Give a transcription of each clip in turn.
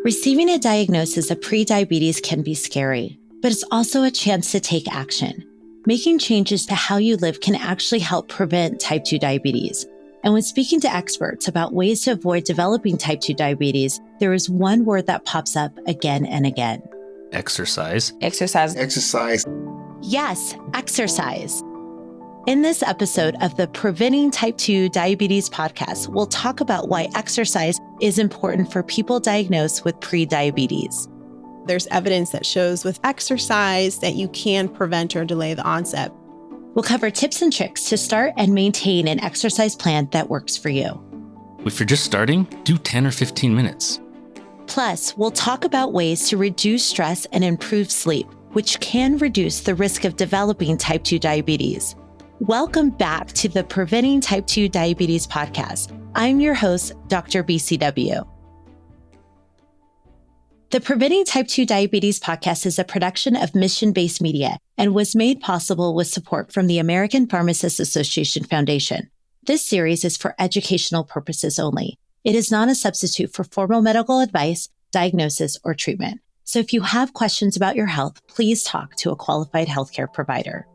Receiving a diagnosis of prediabetes can be scary, but it's also a chance to take action. Making changes to how you live can actually help prevent type 2 diabetes. And when speaking to experts about ways to avoid developing type 2 diabetes, there is one word that pops up again and again. Exercise. Exercise. Exercise. Yes, exercise. In this episode of the Preventing Type 2 Diabetes podcast, we'll talk about why exercise is important for people diagnosed with prediabetes. There's evidence that shows with exercise that you can prevent or delay the onset. We'll cover tips and tricks to start and maintain an exercise plan that works for you. If you're just starting, do 10 or 15 minutes. Plus, we'll talk about ways to reduce stress and improve sleep, which can reduce the risk of developing type 2 diabetes. Welcome back to the Preventing Type 2 Diabetes podcast. I'm your host, Dr. BCW. The Preventing Type 2 Diabetes podcast is a production of Mission-Based Media and was made possible with support from the American Pharmacists Association Foundation. This series is for educational purposes only. It is not a substitute for formal medical advice, diagnosis, or treatment. So if you have questions about your health, please talk to a qualified healthcare provider.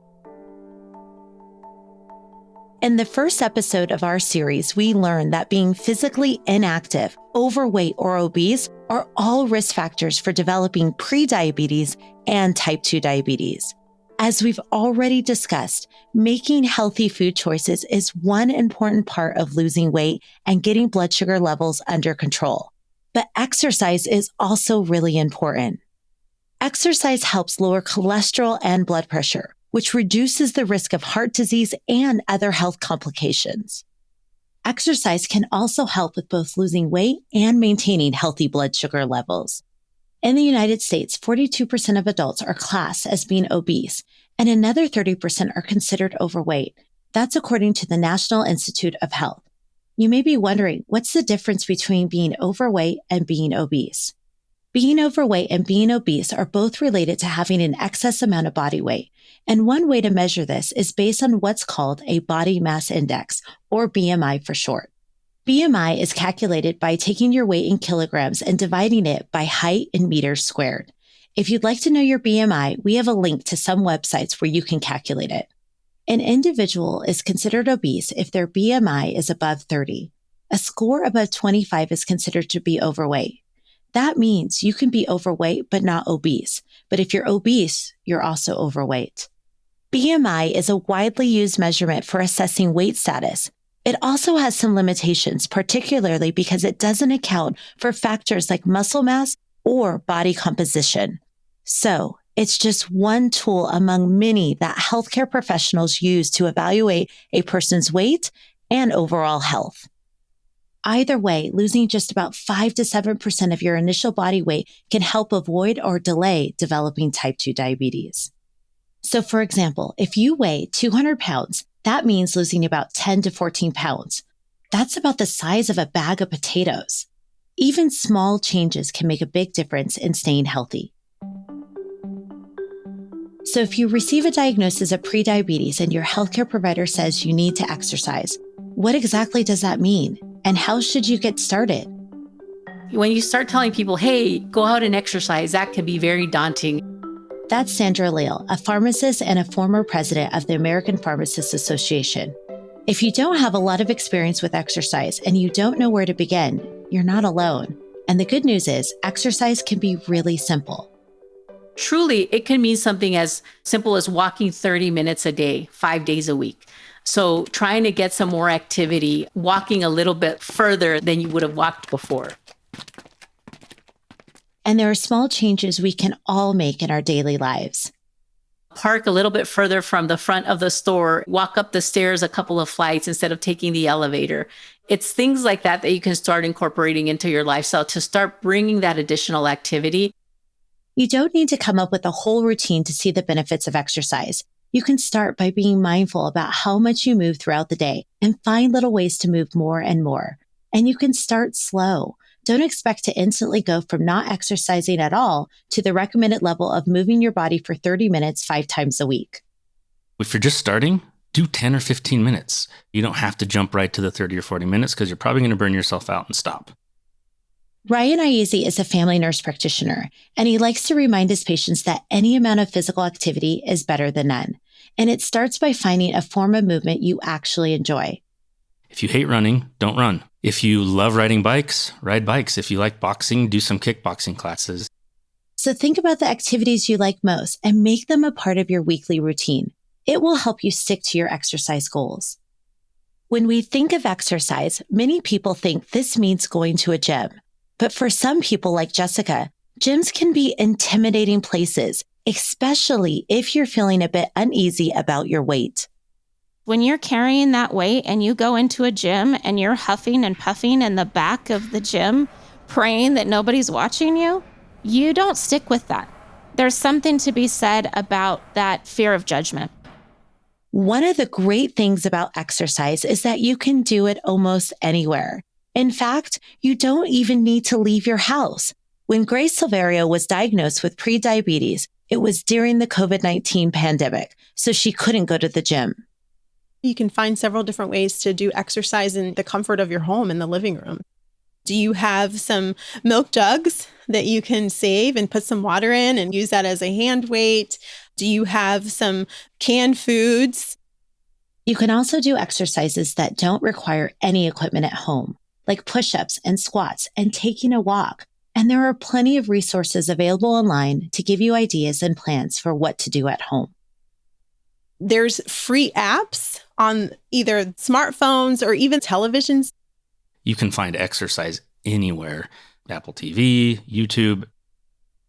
In the first episode of our series, we learned that being physically inactive, overweight, or obese are all risk factors for developing prediabetes and type 2 diabetes. As we've already discussed, making healthy food choices is one important part of losing weight and getting blood sugar levels under control. But exercise is also really important. Exercise helps lower cholesterol and blood pressure, which reduces the risk of heart disease and other health complications. Exercise can also help with both losing weight and maintaining healthy blood sugar levels. In the United States, 42% of adults are classed as being obese, and another 30% are considered overweight. That's according to the National Institute of Health. You may be wondering, what's the difference between being overweight and being obese? Being overweight and being obese are both related to having an excess amount of body weight. And one way to measure this is based on what's called a body mass index, or BMI for short. BMI is calculated by taking your weight in kilograms and dividing it by height in meters squared. If you'd like to know your BMI, we have a link to some websites where you can calculate it. An individual is considered obese if their BMI is above 30. A score above 25 is considered to be overweight. That means you can be overweight but not obese. But if you're obese, you're also overweight. BMI is a widely used measurement for assessing weight status. It also has some limitations, particularly because it doesn't account for factors like muscle mass or body composition. So, it's just one tool among many that healthcare professionals use to evaluate a person's weight and overall health. Either way, losing just about 5 to 7% of your initial body weight can help avoid or delay developing type 2 diabetes. So for example, if you weigh 200 pounds, that means losing about 10 to 14 pounds. That's about the size of a bag of potatoes. Even small changes can make a big difference in staying healthy. So if you receive a diagnosis of prediabetes and your healthcare provider says you need to exercise, what exactly does that mean? And how should you get started? When you start telling people, hey, go out and exercise, that can be very daunting. That's Sandra Leal, a pharmacist and a former president of the American Pharmacists Association. If you don't have a lot of experience with exercise and you don't know where to begin, you're not alone. And the good news is, exercise can be really simple. Truly, it can mean something as simple as walking 30 minutes a day, 5 days a week. So trying to get some more activity, walking a little bit further than you would have walked before. And there are small changes we can all make in our daily lives. Park a little bit further from the front of the store, walk up the stairs a couple of flights instead of taking the elevator. It's things like that that you can start incorporating into your lifestyle to start bringing that additional activity. You don't need to come up with a whole routine to see the benefits of exercise. You can start by being mindful about how much you move throughout the day and find little ways to move more and more. And you can start slow. Don't expect to instantly go from not exercising at all to the recommended level of moving your body for 30 minutes 5 times a week. If you're just starting, do 10 or 15 minutes. You don't have to jump right to the 30 or 40 minutes because you're probably going to burn yourself out and stop. Ryan Iese is a family nurse practitioner, and he likes to remind his patients that any amount of physical activity is better than none. And it starts by finding a form of movement you actually enjoy. If you hate running, don't run. If you love riding bikes, ride bikes. If you like boxing, do some kickboxing classes. So think about the activities you like most and make them a part of your weekly routine. It will help you stick to your exercise goals. When we think of exercise, many people think this means going to a gym. But for some people like Jessica, gyms can be intimidating places, especially if you're feeling a bit uneasy about your weight. When you're carrying that weight and you go into a gym and you're huffing and puffing in the back of the gym, praying that nobody's watching you, you don't stick with that. There's something to be said about that fear of judgment. One of the great things about exercise is that you can do it almost anywhere. In fact, you don't even need to leave your house. When Grace Silverio was diagnosed with prediabetes, it was during the COVID-19 pandemic, so she couldn't go to the gym. You can find several different ways to do exercise in the comfort of your home in the living room. Do you have some milk jugs that you can save and put some water in and use that as a hand weight? Do you have some canned foods? You can also do exercises that don't require any equipment at home, like push-ups and squats and taking a walk. And there are plenty of resources available online to give you ideas and plans for what to do at home. There's free apps on either smartphones or even televisions. You can find exercise anywhere. Apple TV, YouTube.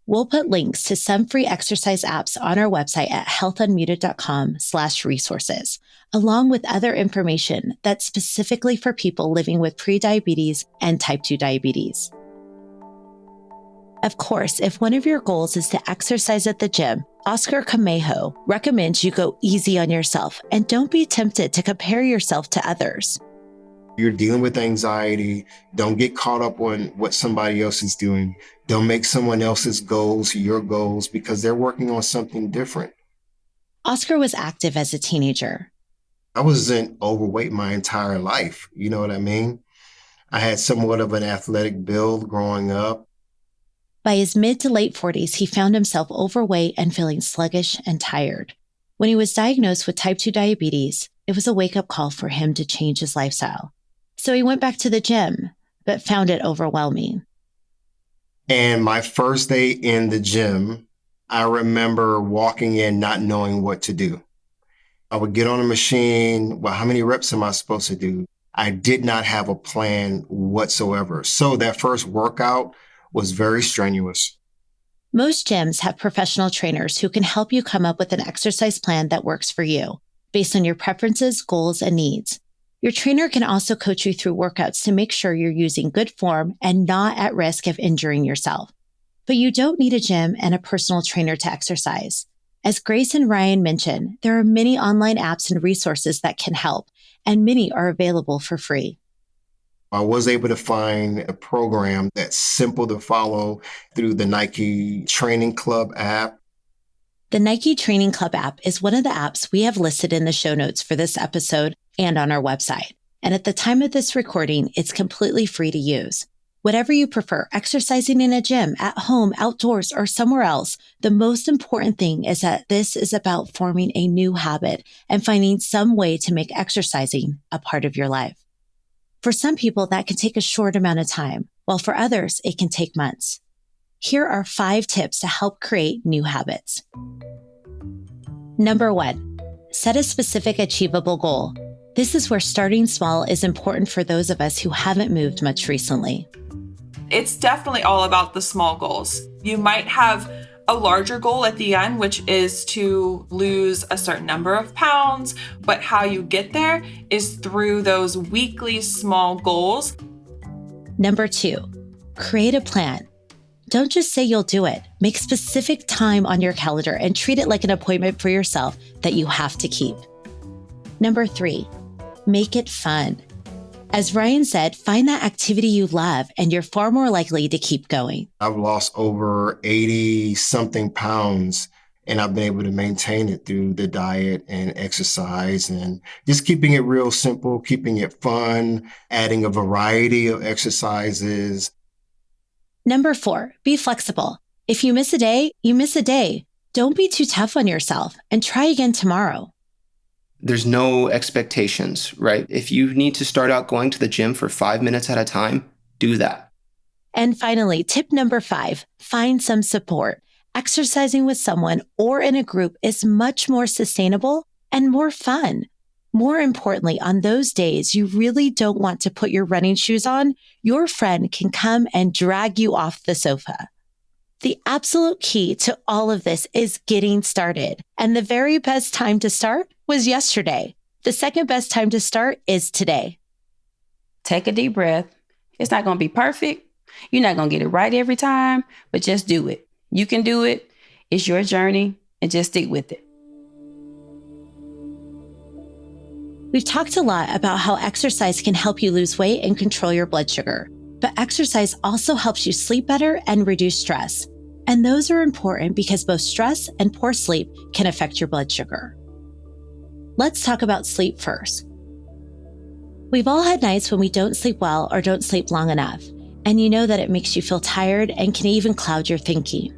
We'll put links to some free exercise apps on our website at healthunmuted.com/resources, along with other information that's specifically for people living with prediabetes and type 2 diabetes. Of course, if one of your goals is to exercise at the gym, Oscar Camejo recommends you go easy on yourself and don't be tempted to compare yourself to others. You're dealing with anxiety. Don't get caught up on what somebody else is doing. Don't make someone else's goals your goals because they're working on something different. Oscar was active as a teenager. I wasn't overweight my entire life. You know what I mean? I had somewhat of an athletic build growing up. By his mid to late 40s, he found himself overweight and feeling sluggish and tired. When he was diagnosed with type 2 diabetes, it was a wake-up call for him to change his lifestyle. So he went back to the gym, but found it overwhelming. And my first day in the gym, I remember walking in not knowing what to do. I would get on a machine. Well, how many reps am I supposed to do? I did not have a plan whatsoever. So that first workout was very strenuous. Most gyms have professional trainers who can help you come up with an exercise plan that works for you, based on your preferences, goals, and needs. Your trainer can also coach you through workouts to make sure you're using good form and not at risk of injuring yourself. But you don't need a gym and a personal trainer to exercise. As Grace and Ryan mentioned, there are many online apps and resources that can help, and many are available for free. I was able to find a program that's simple to follow through the Nike Training Club app. The Nike Training Club app is one of the apps we have listed in the show notes for this episode and on our website. And at the time of this recording, it's completely free to use. Whatever you prefer, exercising in a gym, at home, outdoors, or somewhere else, the most important thing is that this is about forming a new habit and finding some way to make exercising a part of your life. For some people, that can take a short amount of time, while for others, it can take months. Here are 5 tips to help create new habits. Number 1, set a specific achievable goal. This is where starting small is important for those of us who haven't moved much recently. It's definitely all about the small goals. You might have a larger goal at the end, which is to lose a certain number of pounds, but how you get there is through those weekly small goals. Number 2, create a plan. Don't just say you'll do it. Make specific time on your calendar and treat it like an appointment for yourself that you have to keep. Number 3, make it fun. As Ryan said, find that activity you love and you're far more likely to keep going. I've lost over 80 something pounds and I've been able to maintain it through the diet and exercise and just keeping it real simple, keeping it fun, adding a variety of exercises. Number 4, be flexible. If you miss a day, you miss a day. Don't be too tough on yourself and try again tomorrow. There's no expectations, right? If you need to start out going to the gym for 5 minutes at a time, do that. And finally, tip number 5, find some support. Exercising with someone or in a group is much more sustainable and more fun. More importantly, on those days you really don't want to put your running shoes on, your friend can come and drag you off the sofa. The absolute key to all of this is getting started. And the very best time to start was yesterday. The second best time to start is today. Take a deep breath. It's not going to be perfect. You're not going to get it right every time, but just do it. You can do it. It's your journey, and just stick with it. We've talked a lot about how exercise can help you lose weight and control your blood sugar. But exercise also helps you sleep better and reduce stress. And those are important because both stress and poor sleep can affect your blood sugar. Let's talk about sleep first. We've all had nights when we don't sleep well or don't sleep long enough, and you know that it makes you feel tired and can even cloud your thinking.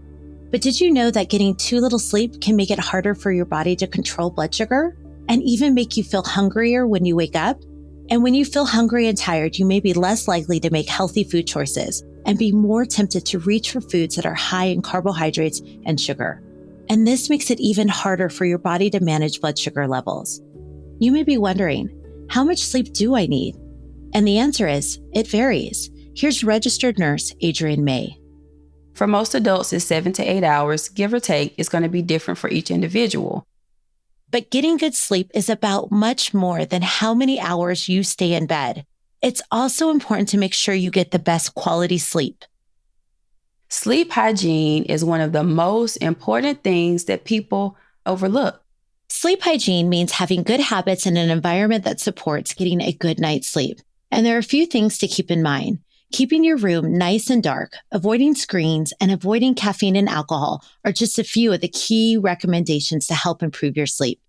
But did you know that getting too little sleep can make it harder for your body to control blood sugar and even make you feel hungrier when you wake up? And when you feel hungry and tired, you may be less likely to make healthy food choices and be more tempted to reach for foods that are high in carbohydrates and sugar. And this makes it even harder for your body to manage blood sugar levels. You may be wondering, how much sleep do I need? And the answer is, it varies. Here's registered nurse Adrienne May. For most adults, it's 7 to 8 hours, give or take. It's going to be different for each individual. But getting good sleep is about much more than how many hours you stay in bed. It's also important to make sure you get the best quality sleep. Sleep hygiene is one of the most important things that people overlook. Sleep hygiene means having good habits in an environment that supports getting a good night's sleep. And there are a few things to keep in mind. Keeping your room nice and dark, avoiding screens, and avoiding caffeine and alcohol are just a few of the key recommendations to help improve your sleep.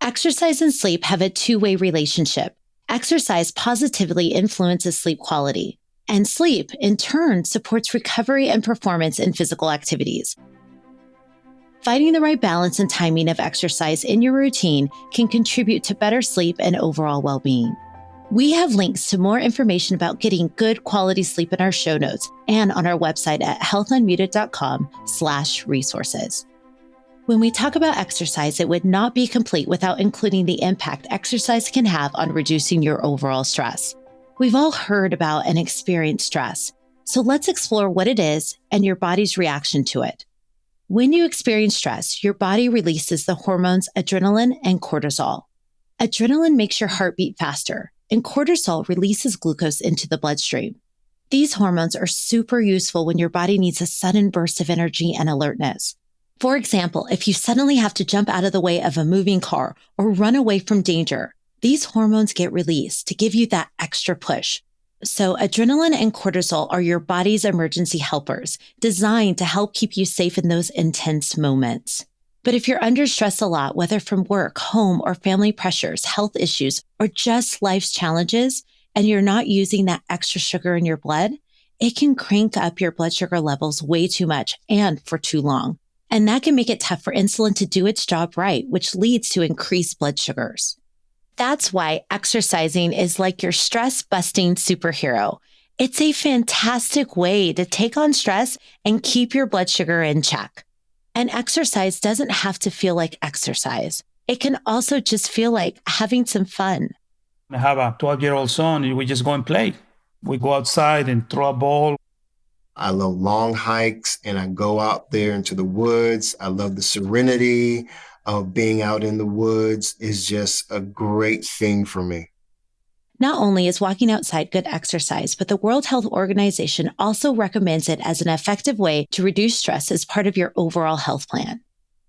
Exercise and sleep have a two-way relationship. Exercise positively influences sleep quality, and sleep, in turn, supports recovery and performance in physical activities. Finding the right balance and timing of exercise in your routine can contribute to better sleep and overall well-being. We have links to more information about getting good quality sleep in our show notes and on our website at healthunmuted.com/resources. When we talk about exercise, it would not be complete without including the impact exercise can have on reducing your overall stress. We've all heard about and experienced stress, so let's explore what it is and your body's reaction to it. When you experience stress, your body releases the hormones adrenaline and cortisol. Adrenaline makes your heart beat faster, and cortisol releases glucose into the bloodstream. These hormones are super useful when your body needs a sudden burst of energy and alertness. For example, if you suddenly have to jump out of the way of a moving car or run away from danger, these hormones get released to give you that extra push. So adrenaline and cortisol are your body's emergency helpers, designed to help keep you safe in those intense moments. But if you're under stress a lot, whether from work, home, or family pressures, health issues, or just life's challenges, and you're not using that extra sugar in your blood, it can crank up your blood sugar levels way too much and for too long. And that can make it tough for insulin to do its job right, which leads to increased blood sugars. That's why exercising is like your stress-busting superhero. It's a fantastic way to take on stress and keep your blood sugar in check. And exercise doesn't have to feel like exercise. It can also just feel like having some fun. I have a 12-year-old son, and we just go and play. We go outside and throw a ball. I love long hikes, and I go out there into the woods. I love the serenity of being out in the woods. Is just a great thing for me. Not only is walking outside good exercise, but the World Health Organization also recommends it as an effective way to reduce stress as part of your overall health plan.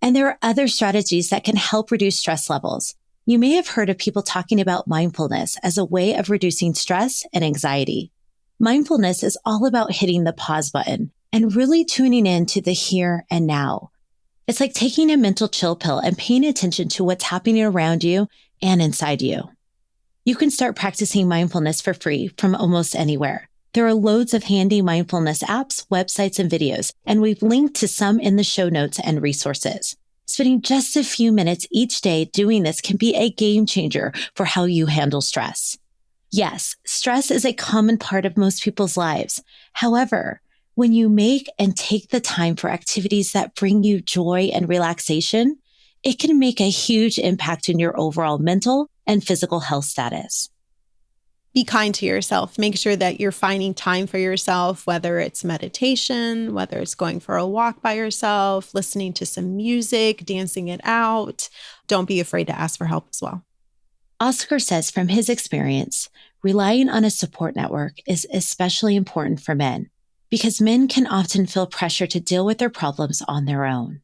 And there are other strategies that can help reduce stress levels. You may have heard of people talking about mindfulness as a way of reducing stress and anxiety. Mindfulness is all about hitting the pause button and really tuning in to the here and now. It's like taking a mental chill pill and paying attention to what's happening around you and inside you. You can start practicing mindfulness for free from almost anywhere. There are loads of handy mindfulness apps, websites, and videos, and we've linked to some in the show notes and resources. Spending just a few minutes each day doing this can be a game changer for how you handle stress. Yes, stress is a common part of most people's lives. However, when you make and take the time for activities that bring you joy and relaxation, it can make a huge impact in your overall mental and physical health status. Be kind to yourself. Make sure that you're finding time for yourself, whether it's meditation, whether it's going for a walk by yourself, listening to some music, dancing it out. Don't be afraid to ask for help as well. Oscar says from his experience, relying on a support network is especially important for men because men can often feel pressure to deal with their problems on their own.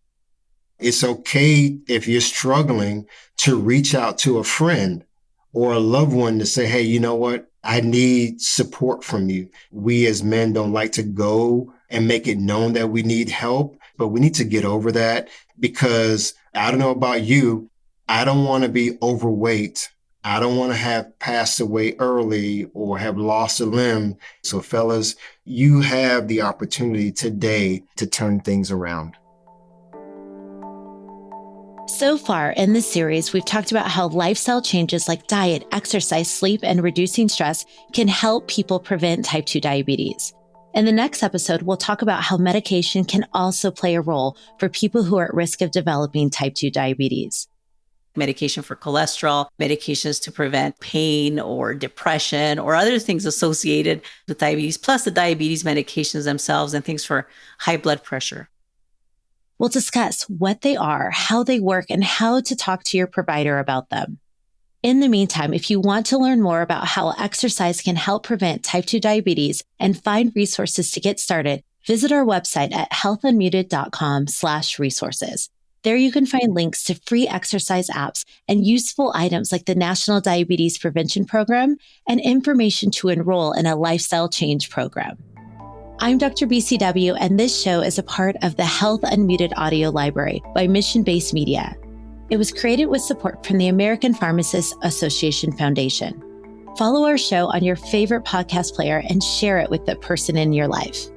It's okay if you're struggling to reach out to a friend or a loved one to say, hey, you know what? I need support from you. We as men don't like to go and make it known that we need help, but we need to get over that because I don't know about you. I don't want to be overweight. I don't want to have passed away early or have lost a limb. So fellas, you have the opportunity today to turn things around. So far in this series, we've talked about how lifestyle changes like diet, exercise, sleep, and reducing stress can help people prevent type 2 diabetes. In the next episode, we'll talk about how medication can also play a role for people who are at risk of developing type 2 diabetes. Medication for cholesterol, medications to prevent pain or depression or other things associated with diabetes, plus the diabetes medications themselves and things for high blood pressure. We'll discuss what they are, how they work, and how to talk to your provider about them. In the meantime, if you want to learn more about how exercise can help prevent type 2 diabetes and find resources to get started, visit our website at healthunmuted.com/resources. There you can find links to free exercise apps and useful items like the National Diabetes Prevention Program and information to enroll in a lifestyle change program. I'm Dr. BCW, and this show is a part of the Health Unmuted audio library by Mission Based Media. It was created with support from the American Pharmacists Association Foundation. Follow our show on your favorite podcast player and share it with the person in your life.